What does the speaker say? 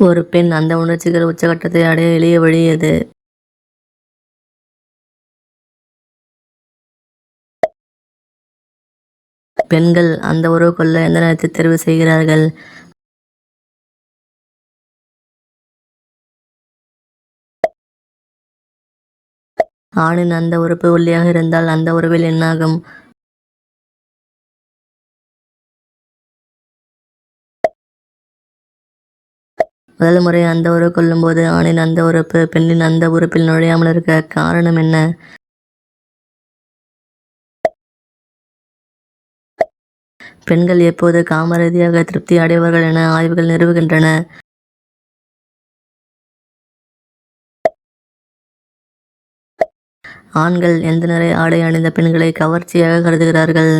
ஒரு பெண் அந்த உணர்ச்சிகள் உச்சகட்டத்தை அடைய எளிய வழி எது? பெண்கள் அந்த உறவு கொள்ள எந்த நேரத்தை தேர்வு செய்கிறார்கள்? ஆணின் அந்த உறுப்பு ஒல்லியாக இருந்தால் அந்த உறவில் என்னாகும்? முதல் முறை அந்த உறவு கொள்ளும்போது ஆணின் அந்த உறுப்பு பெண்ணின் அந்த உறுப்பில் நுழையாமல் இருக்க காரணம் என்ன? பெண்கள் எப்போது காம ரீதியாக திருப்தி அடைவார்கள் என ஆய்வுகள் நிறுவுகின்றன? ஆண்கள் எந்த நிறை ஆடை அணிந்த பெண்களை கவர்ச்சியாக கருதுகிறார்கள்?